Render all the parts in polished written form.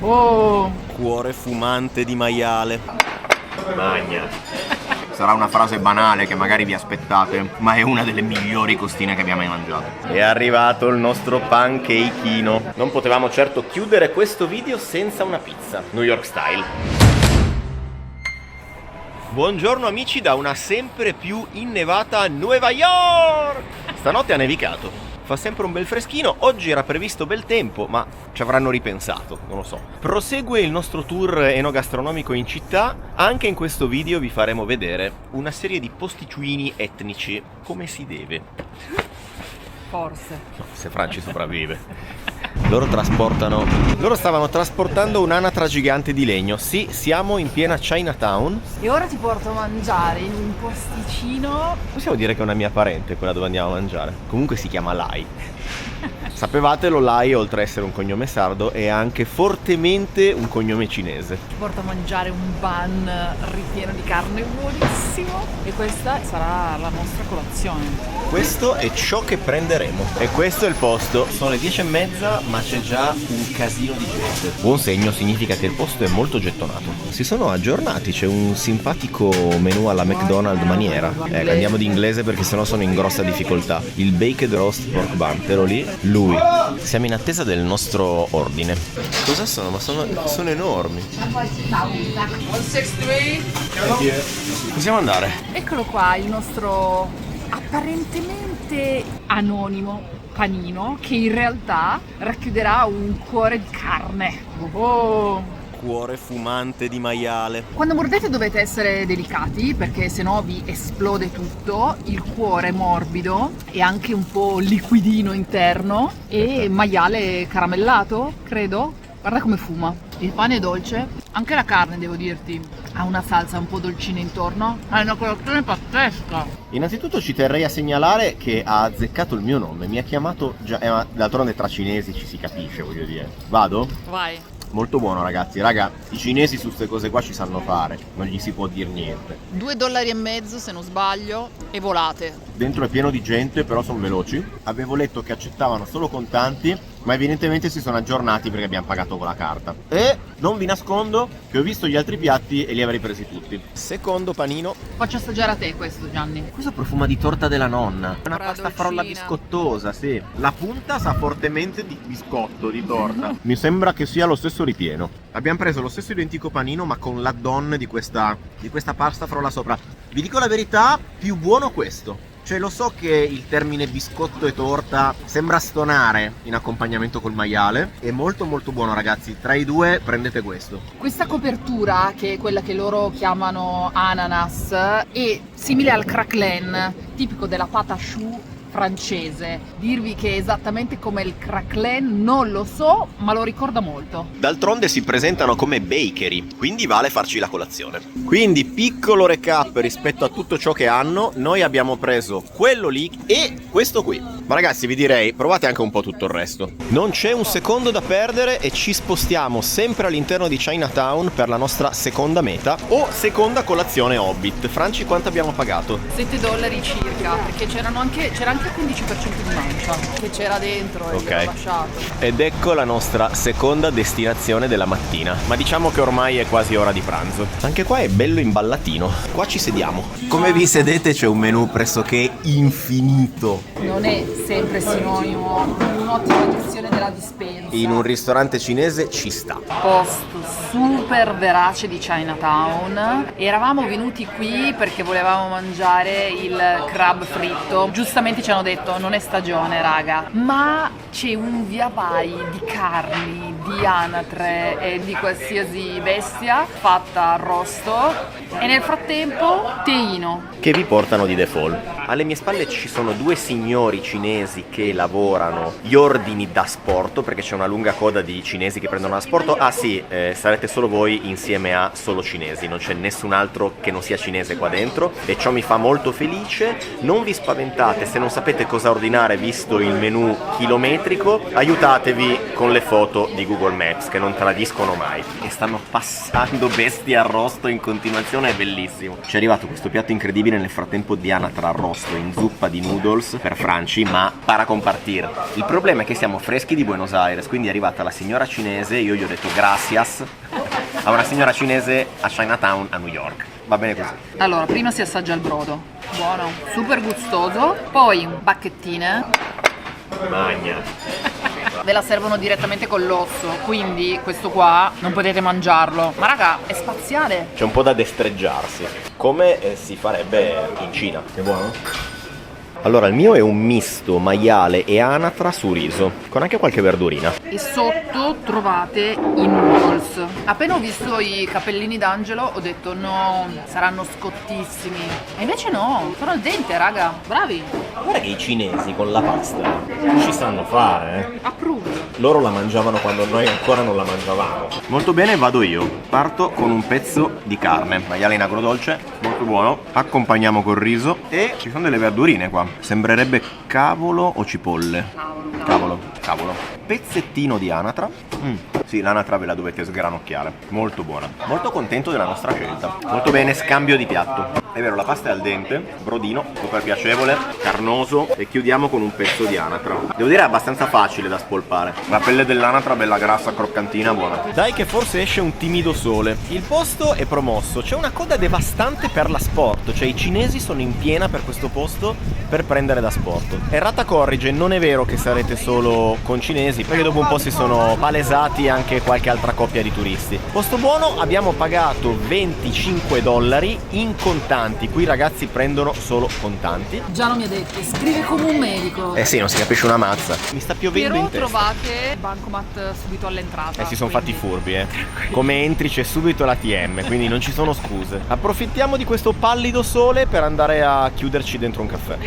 Oh. Cuore fumante di maiale. Magna. Sarà una frase banale che magari vi aspettate, ma è una delle migliori costine che abbiamo mai mangiato. È arrivato il nostro pancakeino. Non potevamo certo chiudere questo video senza una pizza, New York style. Buongiorno amici da una sempre più innevata Nueva York! Stanotte ha nevicato. Fa sempre un bel freschino, oggi era previsto bel tempo, ma ci avranno ripensato, non lo so. Prosegue il nostro tour enogastronomico in città, anche in questo video vi faremo vedere una serie di posticini etnici, come si deve. Forse. No, se Franci sopravvive. Loro stavano trasportando un'anatra gigante di legno. Sì, siamo in piena Chinatown. E ora ti porto a mangiare in un posticino. Possiamo dire che è una mia parente quella dove andiamo a mangiare. Comunque si chiama Lai. Sapevatelo, Lai, oltre a essere un cognome sardo, è anche fortemente un cognome cinese. Ti porto a mangiare un bun ripieno di carne buonissimo. E questa sarà la nostra colazione. Questo è ciò che prenderemo. E questo è il posto. Sono le 10:30, ma c'è già un casino di gente. Buon segno, significa che il posto è molto gettonato. Si sono aggiornati, c'è un simpatico menù alla McDonald's maniera. Andiamo di inglese perché sennò sono in grossa difficoltà. Il baked roast pork bun, però lì, lui. Siamo in attesa del nostro ordine. Cosa sono? Ma sono enormi. 163. Possiamo andare? Eccolo qua, il nostro apparentemente anonimo panino che in realtà racchiuderà un cuore di carne. Oh. Cuore fumante di maiale. Quando mordete dovete essere delicati perché sennò vi esplode tutto. Il cuore è morbido e anche un po' liquidino interno e maiale caramellato, credo. Guarda come fuma. Il pane è dolce, anche la carne devo dirti ha una salsa un po' dolcina intorno. È una colazione pazzesca. Innanzitutto ci terrei a segnalare che ha azzeccato il mio nome, mi ha chiamato già, d'altronde tra cinesi ci si capisce, voglio dire. Vado? Vai. Molto buono ragazzi, raga, i cinesi su queste cose qua ci sanno fare, non gli si può dire niente. $2,50 se non sbaglio e volate. Dentro è pieno di gente, però sono veloci. Avevo letto che accettavano solo contanti, ma evidentemente si sono aggiornati perché abbiamo pagato con la carta. E non vi nascondo che ho visto gli altri piatti e li avrei presi tutti. Secondo panino. Faccio assaggiare a te questo, Gianni. Questo profuma di torta della nonna. È una Ora pasta dolcina. frolla biscottosa, sì. La punta sa fortemente di biscotto, di torta. Mi sembra che sia lo stesso ripieno. Abbiamo preso lo stesso identico panino, ma con l'add-on di questa pasta frolla sopra. Vi dico la verità, più buono questo. Cioè lo so che il termine biscotto e torta sembra stonare in accompagnamento col maiale. È molto molto buono ragazzi, tra i due prendete questo. Questa copertura, che è quella che loro chiamano ananas, è simile al craquelin, tipico della pâte à choux francese. Dirvi che è esattamente come il craquelin non lo so, ma lo ricorda molto. D'altronde si presentano come bakery, quindi vale farci la colazione. Quindi piccolo recap rispetto a tutto ciò che hanno, noi abbiamo preso quello lì e questo qui. Ma ragazzi vi direi, provate anche un po' tutto il resto. Non c'è un secondo da perdere e ci spostiamo sempre all'interno di Chinatown per la nostra seconda meta o seconda colazione Hobbit. Franci, quanto abbiamo pagato? $7 circa, perché c'era anche il 15% di mancia che c'era dentro e Ok. l'ho lasciato. Ed ecco la nostra seconda destinazione della mattina. Ma diciamo che ormai è quasi ora di pranzo. Anche qua è bello imballatino. Qua ci sediamo. Come vi sedete c'è un menù pressoché infinito. Non è sempre sinonimo di un'ottima gestione della dispensa. In un ristorante cinese ci sta. Posto super verace di Chinatown. Eravamo venuti qui perché volevamo mangiare il crab fritto. Giustamente ci hanno detto non è stagione raga, ma c'è un via vai di carni, di anatre e di qualsiasi bestia fatta arrosto e nel frattempo teino. Che vi portano di default. Alle mie spalle ci sono due signori cinesi che lavorano gli ordini da sporto, perché c'è una lunga coda di cinesi che prendono da sporto. Ah sì, sarete solo voi insieme a solo cinesi, non c'è nessun altro che non sia cinese qua dentro e ciò mi fa molto felice. Non vi spaventate se non sapete cosa ordinare visto il menù chilometrico, aiutatevi con le foto di Google Google Maps che non tradiscono mai. E stanno passando bestie arrosto in continuazione, è bellissimo. Ci è arrivato questo piatto incredibile nel frattempo di anatra arrosto in zuppa di noodles per Franci, ma para compartir. Il problema è che siamo freschi di Buenos Aires, quindi è arrivata la signora cinese, io gli ho detto gracias a una signora cinese a Chinatown a New York. Va bene così. Allora, prima si assaggia il brodo. Buono, super gustoso. Poi bacchettine. Magna. Ve la servono direttamente con l'osso, quindi questo qua non potete mangiarlo. Ma raga, è spaziale. C'è un po' da destreggiarsi, come si farebbe in Cina. È buono? Allora, il mio è un misto maiale e anatra su riso, con anche qualche verdurina. E sotto trovate i noodles. Appena ho visto i cappellini d'angelo ho detto no, saranno scottissimi. E invece no, sono al dente, raga. Bravi. Guarda che i cinesi con la pasta ci sanno fare, Approvo. Loro la mangiavano quando noi ancora non la mangiavamo. Molto bene, vado io. Parto con un pezzo di carne, maiale in agrodolce, molto buono. Accompagniamo col riso e ci sono delle verdurine qua. Sembrerebbe cavolo o cipolle. Cavolo. Pezzettino di anatra. Sì, l'anatra ve la dovete sgranocchiare. Molto buona. Molto contento della nostra scelta. Molto bene, scambio di piatto. È vero, la pasta è al dente, brodino, super piacevole, carnoso, e chiudiamo con un pezzo di anatra. Devo dire è abbastanza facile da spolpare. La pelle dell'anatra bella grassa, croccantina, buona. Dai che forse esce un timido sole. Il posto è promosso, c'è una coda devastante per la sport, cioè i cinesi sono in piena per questo posto per prendere da sport. Errata corrige, non è vero che sarete solo con cinesi, perché dopo un po' si sono palesati anche qualche altra coppia di turisti. Posto buono, abbiamo pagato $25 in contanti. Qui i ragazzi prendono solo contanti. Già non mi ha detto, scrive come un medico. Eh sì, non si capisce una mazza. Mi sta piovendo Però in testa. trovate bancomat subito all'entrata. Si sono quindi fatti furbi, Come entri c'è subito l'ATM, quindi non ci sono scuse. Approfittiamo di questo pallido sole per andare a chiuderci dentro un caffè.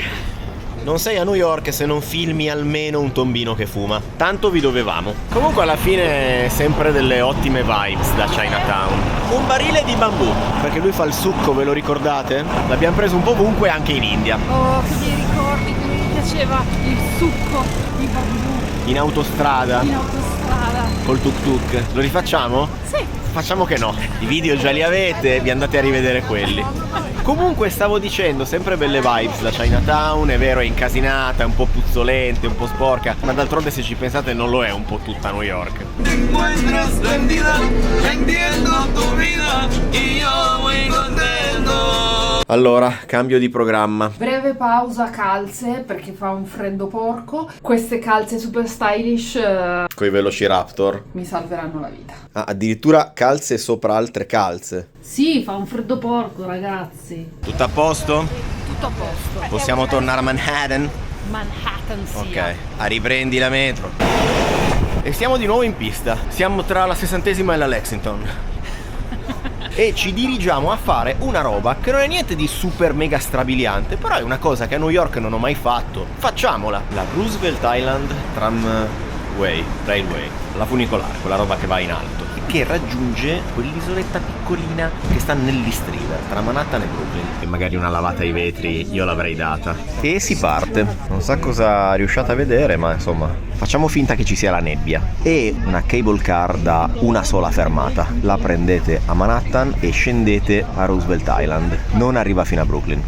Non sei a New York se non filmi almeno un tombino che fuma. Tanto vi dovevamo. Comunque alla fine sempre delle ottime vibes da Chinatown. Un barile di bambù, perché lui fa il succo, ve lo ricordate? L'abbiamo preso un po' ovunque, anche in India. Oh, che mi ricordi che mi piaceva il succo di bambù In autostrada, in autostrada. col tuk tuk. Lo rifacciamo? Sì. Facciamo che no. I video già li avete, vi andate a rivedere quelli. Comunque stavo dicendo, sempre belle vibes da Chinatown, è vero, è incasinata, è un po' puzzolente, un po' sporca, ma d'altronde se ci pensate non lo è un po' tutta New York. Allora, cambio di programma. Breve pausa calze perché fa un freddo porco. Queste calze super stylish Coi Velociraptor. mi salveranno la vita. Ah, addirittura calze sopra altre calze. Sì, fa un freddo porco, ragazzi. Tutto a posto? Tutto a posto. Possiamo tornare a Manhattan? Manhattan sia. Ok, riprendi la metro. E siamo di nuovo in pista. Siamo tra la 60ª e la Lexington. E ci dirigiamo a fare una roba che non è niente di super mega strabiliante, però è una cosa che a New York non ho mai fatto. Facciamola! La Roosevelt Island Tramway, Railway, la funicolare, quella roba che va in alto, che raggiunge quell'isoletta piccolina che sta nell'East River, tra Manhattan e Brooklyn. E magari una lavata ai vetri io l'avrei data. E si parte. Non so cosa riusciate a vedere, ma insomma, facciamo finta che ci sia la nebbia. E una cable car da una sola fermata. La prendete a Manhattan e scendete a Roosevelt Island. Non arriva fino a Brooklyn.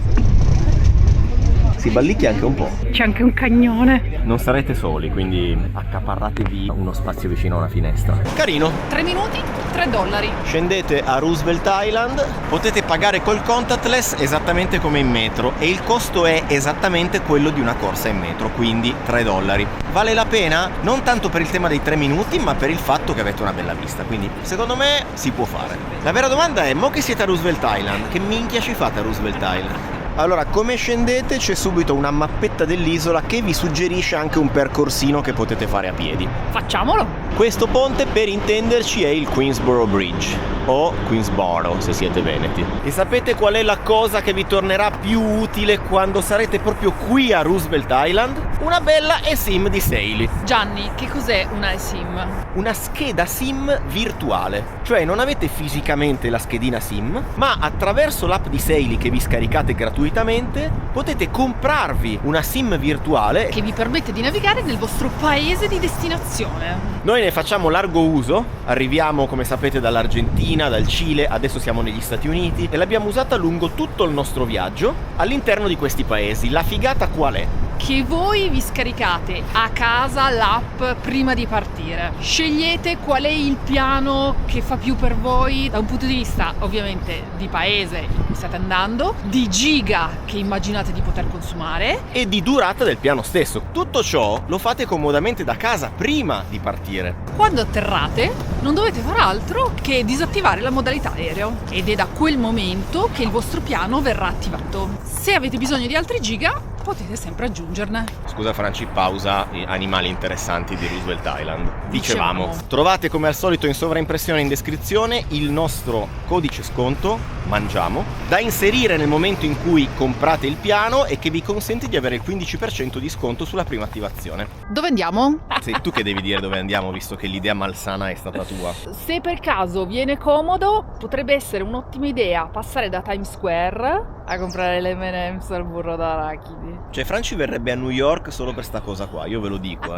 Si ballicchia anche un po'. C'è anche un cagnone. Non sarete soli, quindi accaparratevi uno spazio vicino a una finestra. Carino. 3 minuti, $3. Scendete a Roosevelt Island, potete pagare col contactless esattamente come in metro e il costo è esattamente quello di una corsa in metro, quindi $3. Vale la pena? Non tanto per il tema dei 3 minuti, ma per il fatto che avete una bella vista, quindi secondo me si può fare. La vera domanda è, mo che siete a Roosevelt Island, che minchia ci fate a Roosevelt Island? Allora, come scendete c'è subito una mappetta dell'isola che vi suggerisce anche un percorsino che potete fare a piedi. Facciamolo. Questo ponte, per intenderci, è il Queensboro Bridge, o Queensboro se siete veneti. E sapete qual è la cosa che vi tornerà più utile quando sarete proprio qui a Roosevelt Island? Una bella eSIM di Saily. Gianni, che cos'è una eSIM? Una scheda SIM virtuale, cioè non avete fisicamente la schedina SIM, ma attraverso l'app di Saily che vi scaricate gratuitamente potete comprarvi una SIM virtuale Che vi permette di navigare nel vostro paese di destinazione. Noi ne facciamo largo uso, arriviamo come sapete dall'Argentina, dal Cile, adesso siamo negli Stati Uniti e l'abbiamo usata lungo tutto il nostro viaggio all'interno di questi paesi. La figata qual è? Che voi vi scaricate a casa l'app prima di partire. Scegliete qual è il piano che fa più per voi da un punto di vista ovviamente di paese in cui state andando, di giga che immaginate di poter consumare E di durata del piano stesso. Tutto ciò lo fate comodamente da casa prima di partire. Quando atterrate non dovete fare altro che disattivare la modalità aereo ed è da quel momento che il vostro piano verrà attivato. Se avete bisogno di altri giga potete sempre aggiungerne. Scusa Franci, pausa, animali interessanti di Roosevelt Island. Dicevamo. Trovate come al solito in sovraimpressione in descrizione il nostro codice sconto, Mangiamo, da inserire nel momento in cui comprate il piano e che vi consente di avere il 15% di sconto sulla prima attivazione. Dove andiamo? Sei tu che devi dire dove andiamo, visto che l'idea malsana è stata tua. Se per caso viene comodo, potrebbe essere un'ottima idea passare da Times Square a comprare le M&M's al burro d'arachidi. Cioè Franci verrebbe a New York solo per sta cosa qua, io ve lo dico,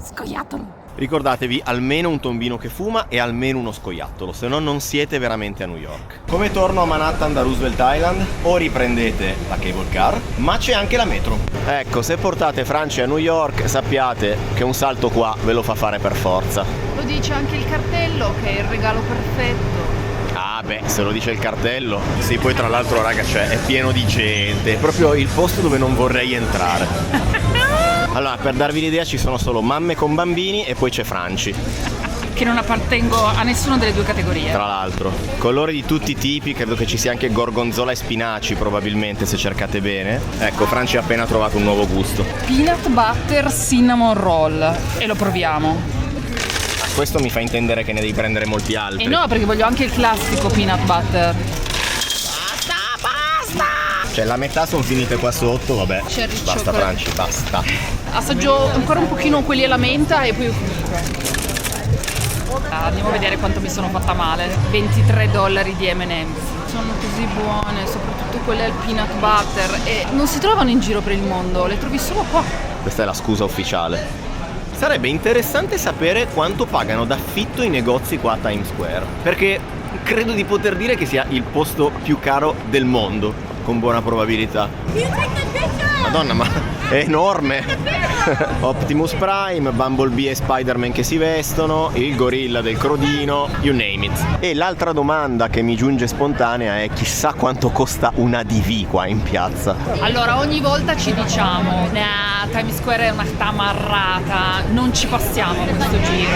Scoiattolo. Ricordatevi, almeno un tombino che fuma e almeno uno scoiattolo, se no non siete veramente a New York. Come torno a Manhattan da Roosevelt Island? O riprendete la cable car, ma c'è anche la metro. Ecco, se portate Franci a New York, sappiate che un salto qua ve lo fa fare per forza. Lo dice anche il cartello che è il regalo perfetto. Ah beh, se lo dice il cartello. Sì, poi tra l'altro raga, cioè, è pieno di gente, è proprio il posto dove non vorrei entrare. Allora, per darvi l'idea ci sono solo mamme con bambini e poi c'è Franci. Che non appartengo a nessuna delle due categorie. Tra l'altro, colori di tutti i tipi, credo che ci sia anche gorgonzola e spinaci probabilmente se cercate bene. Ecco, Franci ha appena trovato un nuovo gusto. Peanut butter cinnamon roll. E lo proviamo. Questo mi fa intendere che ne devi prendere molti altri. E no, perché voglio anche il classico peanut butter. Cioè la metà sono finite qua sotto, vabbè. Cherry Basta chocolate. Franci, basta. Assaggio ancora un pochino quelli alla menta e poi ho finito. Andiamo a vedere quanto mi sono fatta male. $23 di M&M's. Sono così buone, soprattutto quelle al peanut butter. E non si trovano in giro per il mondo, le trovi solo qua. Questa è la scusa ufficiale. Sarebbe interessante sapere quanto pagano d'affitto i negozi qua a Times Square, perché credo di poter dire che sia il posto più caro del mondo, con buona probabilità. Madonna, ma è enorme! Optimus Prime, Bumblebee e Spider-Man che si vestono, il gorilla del Crodino, you name it. E l'altra domanda che mi giunge spontanea è chissà quanto costa una DV qua in piazza. Allora, ogni volta ci diciamo, Times Square è una tamarrata, non ci passiamo questo giro.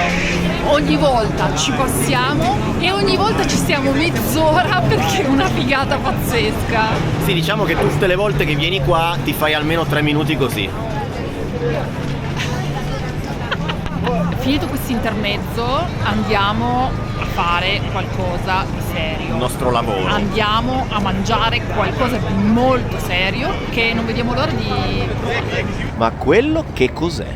Ogni volta ci passiamo e ogni volta ci stiamo mezz'ora perché è una figata pazzesca. Sì, diciamo che tutte le volte che vieni qua ti fai almeno 3 minuti così. Finito questo intermezzo andiamo a fare qualcosa di serio. Il nostro lavoro. Andiamo a mangiare qualcosa di molto serio che non vediamo l'ora di provare. Ma quello che cos'è?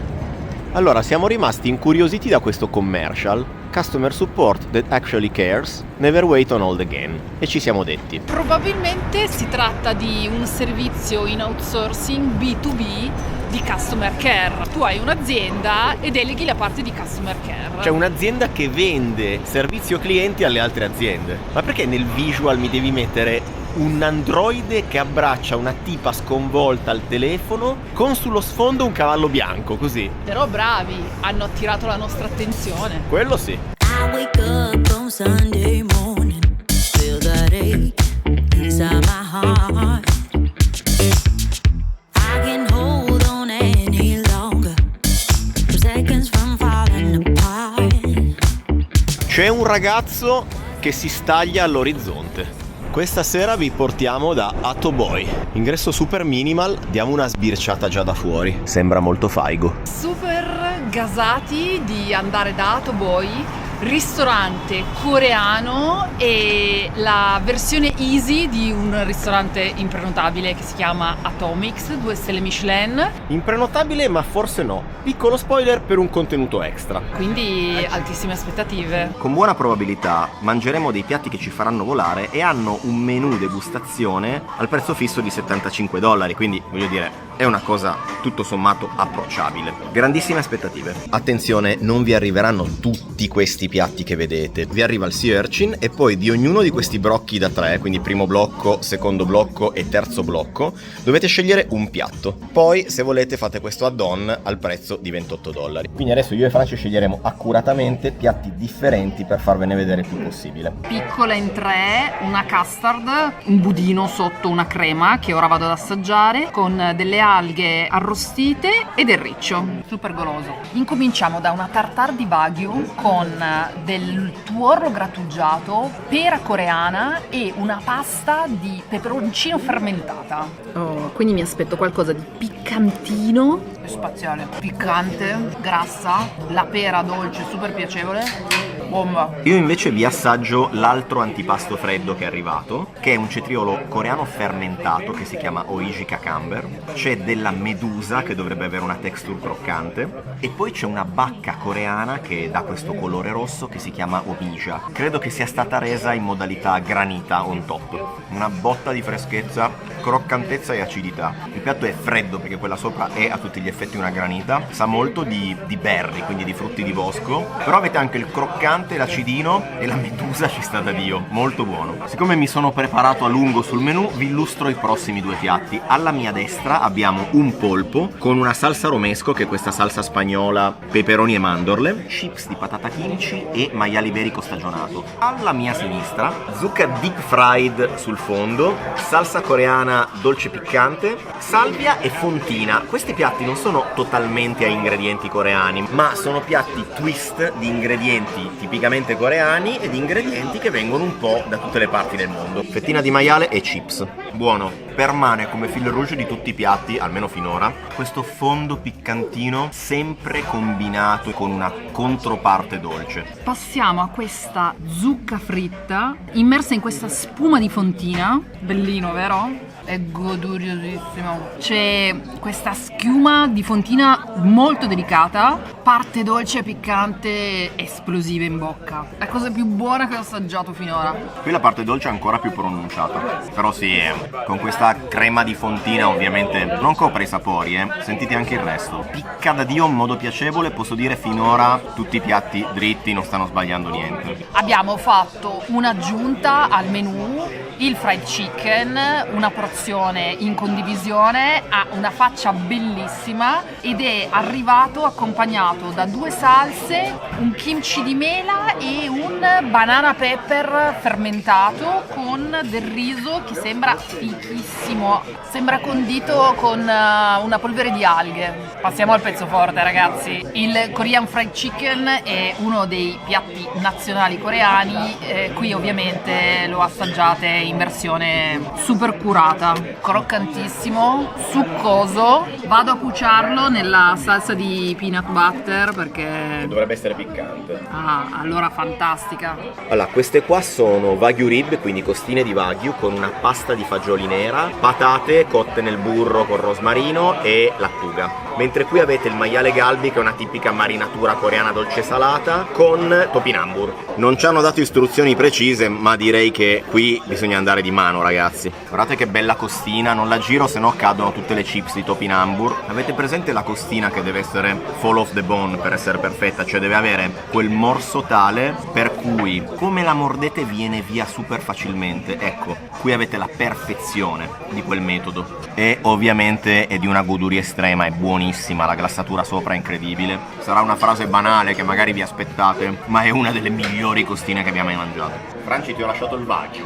Allora, siamo rimasti incuriositi da questo commercial, Customer Support That Actually Cares, Never Wait on Hold Again, e ci siamo detti: probabilmente si tratta di un servizio in outsourcing B2B di customer care. Tu hai un'azienda e deleghi la parte di customer care. c'è un'azienda che vende servizio clienti alle altre aziende. Ma perché nel visual mi devi mettere un androide che abbraccia una tipa sconvolta al telefono con sullo sfondo un cavallo bianco, così? Però bravi, hanno attirato la nostra attenzione. Quello sì. I wake up on Sunday morning, feel that ache inside my heart. I can hold on any longer, seconds from falling apart. C'è un ragazzo che si staglia all'orizzonte. Questa sera vi portiamo da Atoboy. Ingresso super minimal, diamo una sbirciata già da fuori. Sembra molto faigo. Super gasati di andare da Atoboy. Perché? Perché è una figata pazzesca. Che non vediamo l'ora di provare. Questa è la scusa ufficiale. Sarebbe interessante sapere quanto pagano d'affitto i negozi qua a Times Square, perché credo di poter dire che sia il posto più caro del mondo, con buona probabilità. Super gasati di andare da Atoboy ristorante coreano e la versione easy di un ristorante imprenotabile che si chiama Atomics, 2 stelle Michelin, Imprenotabile, ma forse no. Piccolo spoiler per un contenuto extra. quindi altissime aspettative. Con buona probabilità mangeremo dei piatti che ci faranno volare e hanno un menù degustazione al prezzo fisso di $75, quindi voglio dire è una cosa tutto sommato approcciabile. Grandissime aspettative. Attenzione, non vi arriveranno tutti questi piatti che vedete. Vi arriva il sea urchin e poi di ognuno di questi brocchi da 3, quindi primo blocco, secondo blocco e terzo blocco, dovete scegliere un piatto. Poi se volete fate questo add-on al prezzo di $28. Quindi adesso io e Franci sceglieremo accuratamente piatti differenti per farvene vedere il più possibile. Piccola in 3, una custard, un budino sotto una crema che ora vado ad assaggiare con delle alghe arrostite e del riccio, super goloso. Incominciamo da una tartare di wagyu con del tuorlo grattugiato, pera coreana e una pasta di peperoncino fermentata. Quindi mi aspetto qualcosa di piccantino e spaziale. Piccante, grassa, la pera dolce, super piacevole. Bomba. Io invece vi assaggio l'altro antipasto freddo che è arrivato, che è un cetriolo coreano fermentato che si chiama Oiji Cucumber. C'è della medusa che dovrebbe avere una texture croccante e poi c'è una bacca coreana che dà questo colore rosso che si chiama omija. Credo che sia stata resa in modalità granita on top. Una botta di freschezza, croccantezza e acidità. Il piatto è freddo perché quella sopra è a tutti gli effetti una granita, sa molto di berry, quindi di frutti di bosco, però avete anche il croccante, l'acidino e la medusa ci sta da Dio, molto buono. Siccome mi sono preparato a lungo sul menù, vi illustro i prossimi 2 piatti. Alla mia destra abbiamo un polpo con una salsa romesco, che è questa salsa spagnola, peperoni e mandorle, chips di patata kimchi e maiale iberico stagionato. Alla mia sinistra, zucca deep fried sul fondo, salsa coreana dolce piccante, salvia e fontina. Questi piatti non sono totalmente a ingredienti coreani, ma sono piatti twist di ingredienti tipicamente coreani e di ingredienti che vengono un po' da tutte le parti del mondo. Fettina di maiale e chips. Buono. Permane come fil rouge di tutti i piatti, almeno finora, questo fondo piccantino sempre combinato con una controparte dolce. Passiamo a questa zucca fritta immersa in questa spuma di fontina. Bellino, vero? È goduriosissimo. C'è questa schiuma di fontina molto delicata, parte dolce e piccante esplosiva in bocca. La cosa più buona che ho assaggiato finora. Qui la parte dolce è ancora più pronunciata, però sì, con questa crema di fontina ovviamente non copre i sapori, sentite anche il resto. Picca da Dio in modo piacevole, posso dire finora tutti i piatti dritti, non stanno sbagliando niente. Abbiamo fatto un'aggiunta al menù, il fried chicken, una porzione in condivisione, ha una faccia bellissima ed è arrivato accompagnato da 2 salse, un kimchi di mela e un banana pepper fermentato con del riso che sembra fichissimo, sembra condito con una polvere di alghe. Passiamo al pezzo forte, ragazzi. Il Korean fried chicken è uno dei piatti nazionali coreani, qui ovviamente lo assaggiate in versione super curata, croccantissimo, succoso. Vado a cuciarlo nella salsa di peanut butter perché Dovrebbe essere piccante. allora fantastica. Allora, queste qua sono wagyu rib, quindi costine di wagyu con una pasta di fagioli nera, patate cotte nel burro con rosmarino e lattuga. Mentre qui avete il maiale galbi, che è una tipica marinatura coreana dolce salata con topinambur. Non ci hanno dato istruzioni precise, ma direi che qui bisogna andare di mano, ragazzi. Guardate che bella costina, non la giro se no cadono tutte le chips di topinambur. Avete presente la costina che deve essere fall off the bone per essere perfetta? Cioè deve avere quel morso tale per cui come la mordete viene via super facilmente. Ecco, qui avete la perfezione di quel metodo. E ovviamente è di una goduria estrema, è buonissima, la glassatura sopra è incredibile. Sarà una frase banale che magari vi aspettate, ma è una delle migliori costine che abbiamo mai mangiato. Franci, ti ho lasciato il wagyu,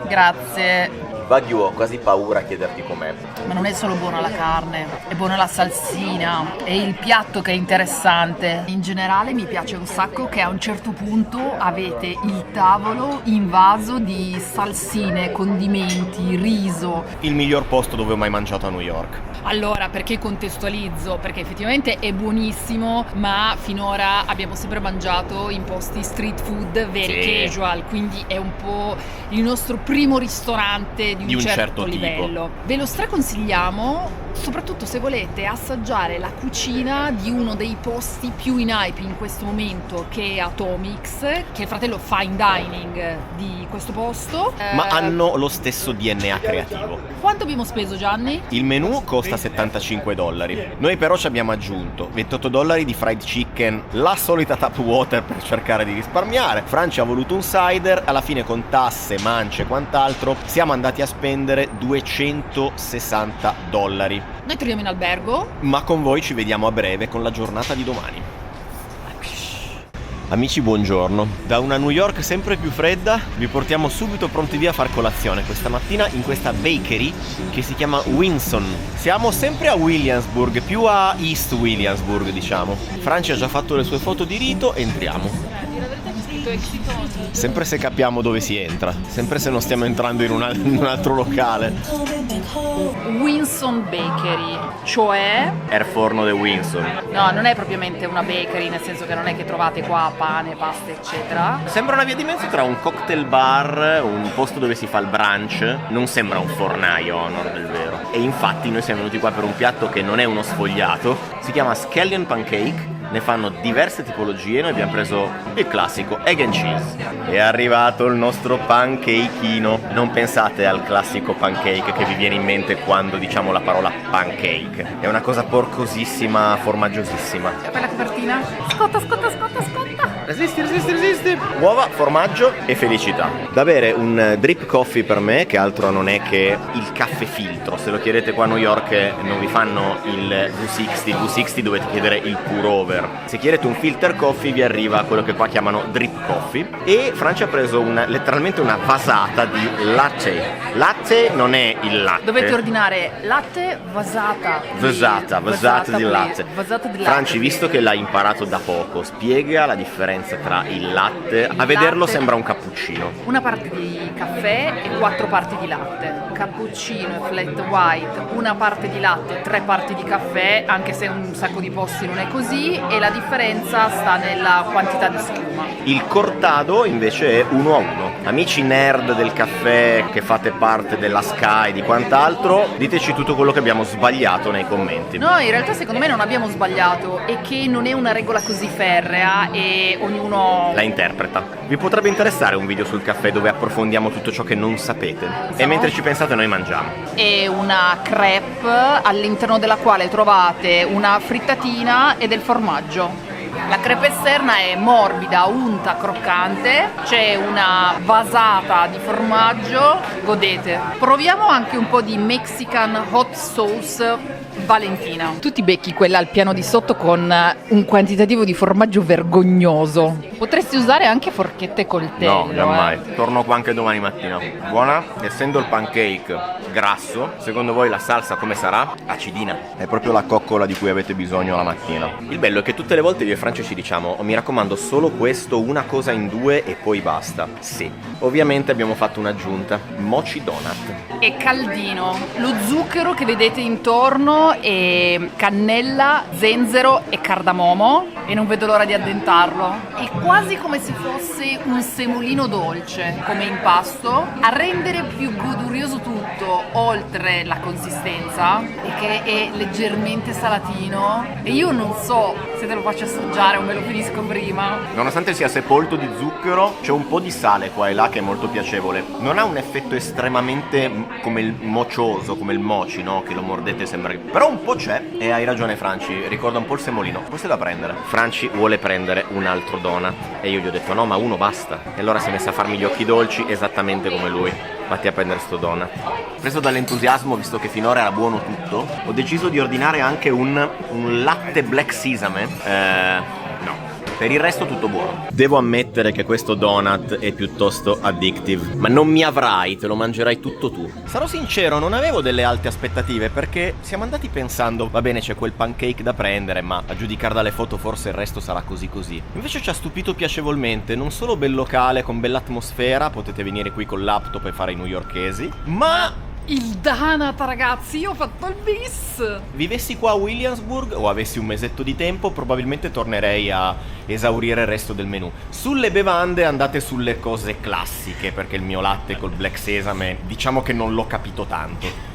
Grazie. Wagyu, ho quasi paura a chiederti com'è. Ma non è solo buona la carne, è buona la salsina, è il piatto che è interessante. In generale mi piace un sacco che a un certo punto avete il tavolo invaso di salsine, condimenti, riso. Il miglior posto dove ho mai mangiato a New York. Allora, perché contestualizzo? Perché effettivamente è buonissimo, ma finora abbiamo sempre mangiato in posti street food very Sì. casual, quindi è un po' il nostro primo ristorante di un certo livello. Ve lo straconsigliamo, soprattutto se volete assaggiare la cucina di uno dei posti più in hype in questo momento, che è Atomix, che è il fratello fine dining di questo posto. Ma hanno lo stesso DNA creativo. Quanto abbiamo speso, Gianni? Il menù costa $75. Noi però ci abbiamo aggiunto $28 di fried chicken, la solita tap water per cercare di risparmiare. Francia ha voluto un cider, alla fine con tasse, mance e quant'altro siamo andati a spendere $260. Noi torniamo in albergo. Ma con voi ci vediamo a breve con la giornata di domani. Amici, buongiorno. Da una New York sempre più fredda vi portiamo subito pronti via a far colazione questa mattina in questa bakery che si chiama Winson. Siamo sempre a Williamsburg, più a East Williamsburg diciamo. Francia ha già fatto le sue foto di rito, entriamo. Sempre se capiamo dove si entra, sempre se non stiamo entrando in un altro locale. Winson Bakery, cioè... È il forno di Winson. No, non è propriamente una bakery, nel senso che non è che trovate qua pane, pasta, eccetera. Sembra una via di mezzo tra un cocktail bar, un posto dove si fa il brunch. Non sembra un fornaio a onor del vero. E infatti noi siamo venuti qua per un piatto che non è uno sfogliato. Si chiama Scallion Pancake. Ne fanno diverse tipologie, noi abbiamo preso il classico egg and cheese. È arrivato il nostro pancakeino. Non pensate al classico pancake che vi viene in mente quando diciamo la parola pancake. È una cosa porcosissima, formaggiosissima. E poi la copertina? Scotta, scotta, scotta, scotta! Resisti, resisti, resisti. Uova, formaggio e felicità. Da bere un drip coffee per me, che altro non è che il caffè filtro. Se lo chiedete qua a New York non vi fanno il V60. Il V60 dovete chiedere il pour over. Se chiedete un filter coffee vi arriva quello che qua chiamano drip coffee. E Francia ha preso letteralmente una vasata di latte. Latte non è il latte. Dovete ordinare latte vasata. Vasata di latte. Vasata di latte. Franci, visto che l'hai imparato da poco, spiega la differenza tra il latte. A vederlo latte- sembra un cappuccino. Una parte di caffè e 4 parti di latte. Cappuccino e flat white, una parte di latte, 3 parti di caffè, anche se in un sacco di posti non è così, e la differenza sta nella quantità di schiuma. Il cortado invece è 1 a 1. Amici nerd del caffè che fate parte della Sky e di quant'altro, diteci tutto quello che abbiamo sbagliato nei commenti. No, in realtà secondo me non abbiamo sbagliato, e che non è una regola così ferrea e ognuno La interpreta. Vi potrebbe interessare un video sul caffè dove approfondiamo tutto ciò che non sapete. E mentre ci pensate noi mangiamo. è una crepe all'interno della quale trovate una frittatina e del formaggio. La crepe esterna è morbida, unta, croccante, c'è una vasata di formaggio, godete. Proviamo anche un po' di Mexican hot sauce Valentina. Tu ti becchi quella al piano di sotto con un quantitativo di formaggio vergognoso. Potresti usare anche forchette e coltello. No, giammai. Torno qua anche domani mattina. Buona? Essendo il pancake grasso, secondo voi la salsa come sarà? Acidina. È proprio la coccola di cui avete bisogno la mattina. Il bello è che tutte le volte io e Francia ci diciamo: oh, mi raccomando, solo questo, una cosa in 2 e poi basta. Sì. Ovviamente abbiamo fatto un'aggiunta. Mochi donut. È caldino. Lo zucchero che vedete intorno è cannella, zenzero e cardamomo, e non vedo l'ora di addentarlo. È quasi come se fosse un semolino dolce come impasto. A rendere più godurioso tutto, oltre la consistenza, è che è leggermente salatino, e io non so se te lo faccio assaggiare o me lo finisco prima. Nonostante sia sepolto di zucchero, c'è un po' di sale qua e là che è molto piacevole. Non ha un effetto estremamente come il mocioso, come il mochi, no? Che lo mordete e sembra che... Però un po' c'è, e hai ragione Franci, ricorda un po' il semolino. Questo è da prendere. Franci vuole prendere un altro donut e io gli ho detto no, ma uno basta. E allora si è messa a farmi gli occhi dolci esattamente come lui. Vatti a prendere sto donut. Preso dall'entusiasmo, visto che finora era buono tutto, ho deciso di ordinare anche un latte black sesame. No. Per il resto tutto buono. Devo ammettere che questo donut è piuttosto addictive, ma non mi avrai, te lo mangerai tutto tu. Sarò sincero, non avevo delle alte aspettative perché siamo andati pensando, va bene, c'è quel pancake da prendere, ma a giudicare dalle foto forse il resto sarà così così. Invece ci ha stupito piacevolmente, non solo bel locale con bella atmosfera, potete venire qui con laptop e fare i newyorkesi, ma il donut, ragazzi, io ho fatto il bis. vivessi qua a Williamsburg o avessi un mesetto di tempo, probabilmente tornerei a esaurire il resto del menù. Sulle bevande andate sulle cose classiche, perché il mio latte col black sesame diciamo che non l'ho capito tanto.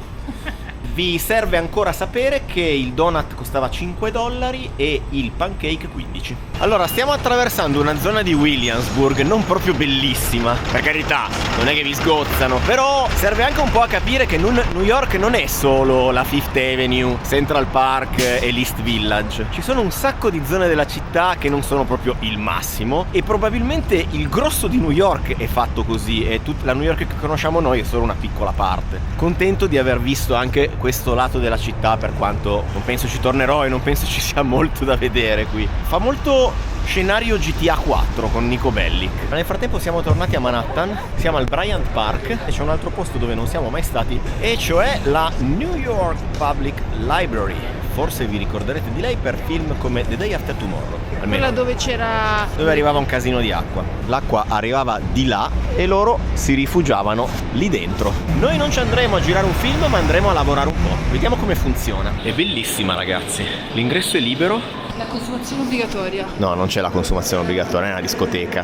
Vi serve ancora sapere che il donut costava $5 e il pancake 15. Allora, stiamo attraversando una zona di Williamsburg non proprio bellissima, per carità, non è che vi sgozzano, però serve anche un po' a capire che New York non è solo la Fifth Avenue, Central Park e l'East Village. Ci sono un sacco di zone della città che non sono proprio il massimo e probabilmente il grosso di New York è fatto così e tutta la New York che conosciamo noi è solo una piccola parte. Contento di aver visto anche questo lato della città, per quanto non penso ci tornerò e non penso ci sia molto da vedere qui. Fa molto scenario GTA 4 con Nico Bellic. Ma nel frattempo siamo tornati a Manhattan, siamo al Bryant Park e c'è un altro posto dove non siamo mai stati, e cioè la New York Public Library. Forse vi ricorderete di lei per film come The Day After Tomorrow. Quella dove c'era... Dove arrivava un casino di acqua. L'acqua arrivava di là e loro si rifugiavano lì dentro. Noi non ci andremo a girare un film, ma andremo a lavorare un po'. Vediamo come funziona. È bellissima, ragazzi. L'ingresso è libero. La consumazione obbligatoria. No, non c'è la consumazione obbligatoria, è una discoteca.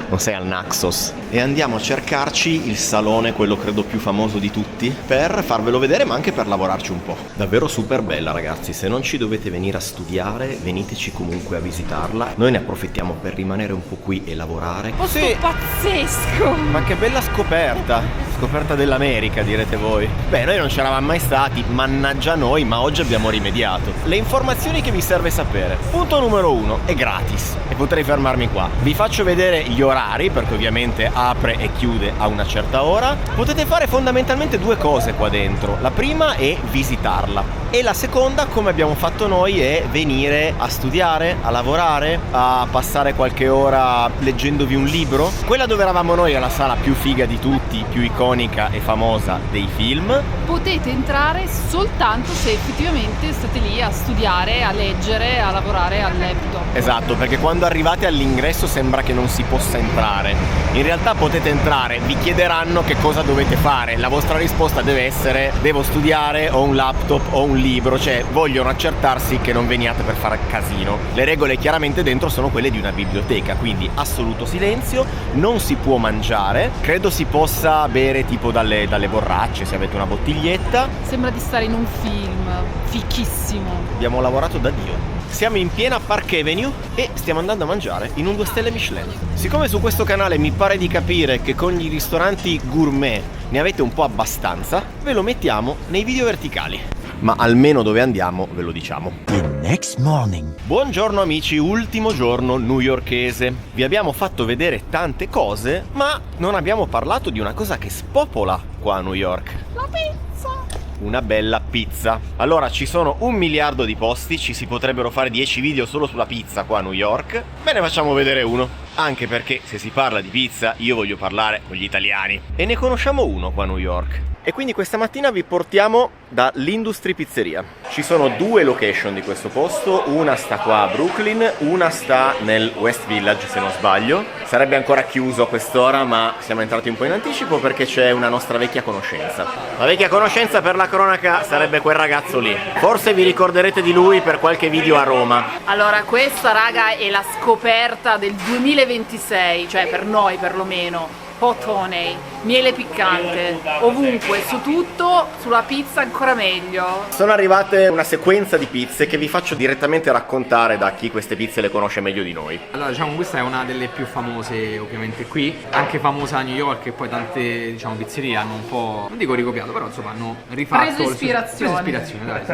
Non sei al Naxos. E andiamo a cercarci il salone, quello credo più famoso di tutti, per farvelo vedere ma anche per lavorarci un po'. Davvero super bella, ragazzi. Se non ci dovete venire a studiare, veniteci comunque a visitarla. Noi ne approfittiamo per rimanere un po' qui e lavorare. Posto pazzesco. Ma che bella scoperta. Scoperta dell'America, direte voi. Beh, noi non c'eravamo mai stati, mannaggia noi, ma oggi abbiamo rimediato. Le informazioni che vi serve sapere. Punto numero 1, è gratis e potrei fermarmi qua. Vi faccio vedere gli orari, perché ovviamente apre e chiude a una certa ora. Potete fare fondamentalmente due cose qua dentro. La prima è visitarla e la seconda, come abbiamo fatto noi, è venire a studiare, a lavorare, a passare qualche ora leggendovi un libro. Quella dove eravamo noi è la sala più figa di tutti, più iconica e famosa dei film. Potete entrare soltanto se effettivamente state lì a studiare, a leggere, a lavorare al laptop. Esatto, perché quando arrivate all'ingresso sembra che non si possa entrare. In realtà potete entrare, vi chiederanno che cosa dovete fare. La vostra risposta deve essere: devo studiare, ho un laptop, ho un libro, cioè vogliono accertarsi che non veniate per fare casino. Le regole chiaramente dentro sono quelle di una biblioteca, quindi assoluto silenzio, non si può mangiare, credo si possa bere tipo dalle borracce se avete una bottiglietta. Sembra di stare in un film, fichissimo. Abbiamo lavorato da Dio. Siamo in piena Park Avenue e stiamo andando a mangiare in un 2 stelle Michelin. Siccome su questo canale mi pare di capire che con i ristoranti gourmet ne avete un po' abbastanza, ve lo mettiamo nei video verticali. Ma almeno dove andiamo ve lo diciamo. The next morning. Buongiorno amici, ultimo giorno newyorkese. Vi abbiamo fatto vedere tante cose, ma non abbiamo parlato di una cosa che spopola qua a New York. La pizza! Una bella pizza. Allora, ci sono 1 miliardo di posti, ci si potrebbero fare 10 video solo sulla pizza qua a New York. Ve ne facciamo vedere uno. Anche perché se si parla di pizza io voglio parlare con gli italiani. E ne conosciamo uno qua a New York. E quindi questa mattina vi portiamo dall'Industry Pizzeria. Ci sono 2 location di questo posto, una sta qua a Brooklyn, una sta nel West Village se non sbaglio. Sarebbe ancora chiuso a quest'ora, ma siamo entrati un po' in anticipo perché c'è una nostra vecchia conoscenza. La vecchia conoscenza, per la cronaca, sarebbe quel ragazzo lì. Forse vi ricorderete di lui per qualche video a Roma. Allora, questa raga è la scoperta del 2026, cioè per noi perlomeno. Hot honey, miele piccante, ovunque, su tutto, sulla pizza ancora meglio. Sono arrivate una sequenza di pizze che vi faccio direttamente raccontare da chi queste pizze le conosce meglio di noi. Allora, diciamo, questa è una delle più famose ovviamente qui, anche famosa a New York, e poi tante, diciamo, pizzerie hanno un po', non dico ricopiato, però insomma hanno rifatto preso ispirazione. Dai, sì.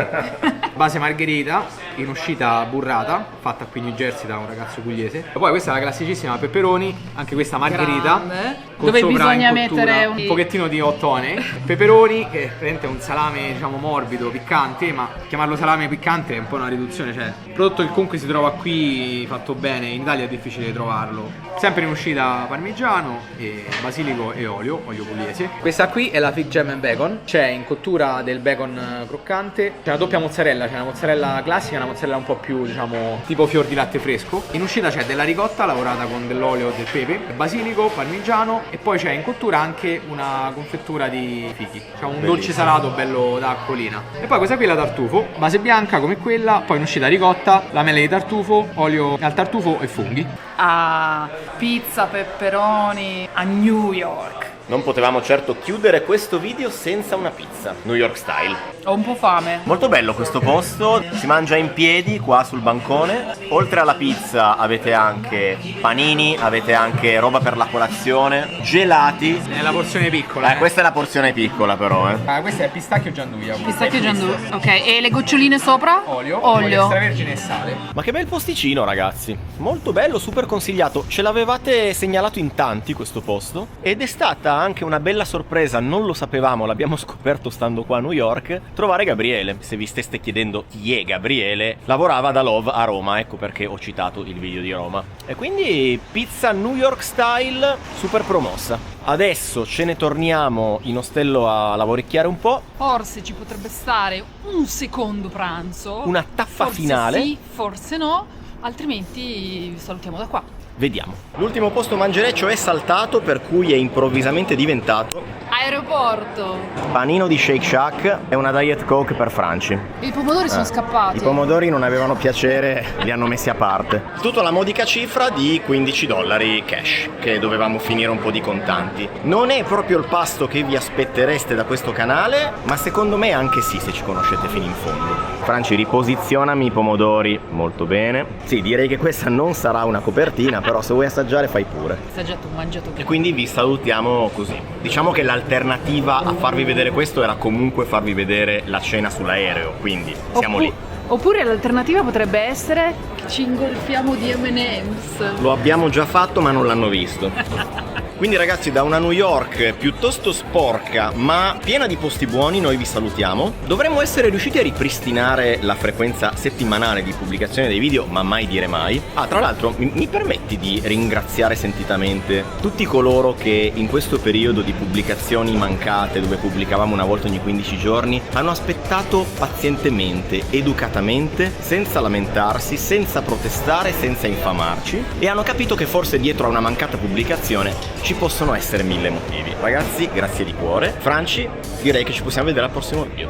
Base margherita in uscita burrata, fatta qui in New Jersey da un ragazzo pugliese. E poi questa è la classicissima pepperoni, anche questa margherita. Grande. con Dove sopra bisogna in cottura mettere un pochettino di hot honey, peperoni, che praticamente è un salame diciamo morbido, piccante, ma chiamarlo salame piccante è un po' una riduzione, cioè il prodotto che comunque si trova qui fatto bene, in Italia è difficile trovarlo. Sempre in uscita parmigiano, e basilico e olio pugliese. Questa qui è la fig jam and bacon, c'è in cottura del bacon croccante, c'è una doppia mozzarella, c'è una mozzarella classica e una mozzarella un po' più diciamo tipo fior di latte fresco. In uscita c'è della ricotta lavorata con dell'olio e del pepe, basilico, parmigiano, e poi c'è in cottura anche una confettura di fichi, cioè un dolce salato bello da acquolina. E poi questa qui è la tartufo, base bianca come quella, poi in uscita ricotta, lamelle di tartufo, olio al tartufo e funghi. A pizza, pepperoni, a New York. Non potevamo certo chiudere questo video senza una pizza, New York style. Ho un po' fame. Molto bello questo posto, si mangia in piedi qua sul bancone. Oltre alla pizza avete anche panini, avete anche roba per la colazione, gelati. È la porzione piccola. Questa è la porzione piccola però, Questa è pistacchio gianduia. Pistacchio giandu. Ok, e le goccioline sopra? Olio extravergine e sale. Ma che bel posticino ragazzi, molto bello, super consigliato. Ce l'avevate segnalato in tanti questo posto ed è stata anche una bella sorpresa, non lo sapevamo, l'abbiamo scoperto stando qua a New York, trovare Gabriele. Se vi steste chiedendo chi è Gabriele, lavorava da Love a Roma, ecco perché ho citato il video di Roma. E quindi pizza New York style super promossa. Adesso ce ne torniamo in ostello a lavoricchiare un po'. Forse ci potrebbe stare un secondo pranzo. Una tappa forse finale. Sì, forse no, altrimenti vi salutiamo da qua. Vediamo. L'ultimo posto mangereccio è saltato, per cui è improvvisamente diventato Aeroporto. panino di Shake Shack e una Diet Coke per Franci. I pomodori sono scappati. I pomodori non avevano piacere, li hanno messi a parte. Tutto alla modica cifra di $15 cash, che dovevamo finire un po' di contanti. Non è proprio il pasto che vi aspettereste da questo canale, ma secondo me anche sì, se ci conoscete fino in fondo. Franci, riposizionami i pomodori molto bene. Sì, direi che questa non sarà una copertina, però se vuoi assaggiare fai pure. Assaggiato, mangiato. E quindi vi salutiamo così. Diciamo che l'alternativa a farvi vedere questo era comunque farvi vedere la cena sull'aereo, quindi siamo lì. Oppure l'alternativa potrebbe essere che ci ingolfiamo di M&M's. Lo abbiamo già fatto ma non l'hanno visto. Quindi ragazzi, da una New York piuttosto sporca ma piena di posti buoni, noi vi salutiamo. Dovremmo essere riusciti a ripristinare la frequenza settimanale di pubblicazione dei video, ma mai dire mai. Tra l'altro mi permetti di ringraziare sentitamente tutti coloro che in questo periodo di pubblicazioni mancate, dove pubblicavamo una volta ogni 15 giorni, hanno aspettato pazientemente, educatamente, senza lamentarsi, senza protestare, senza infamarci, e hanno capito che forse dietro a una mancata pubblicazione ci possono essere 1000 motivi. Ragazzi, grazie di cuore. Franci, direi che ci possiamo vedere al prossimo video.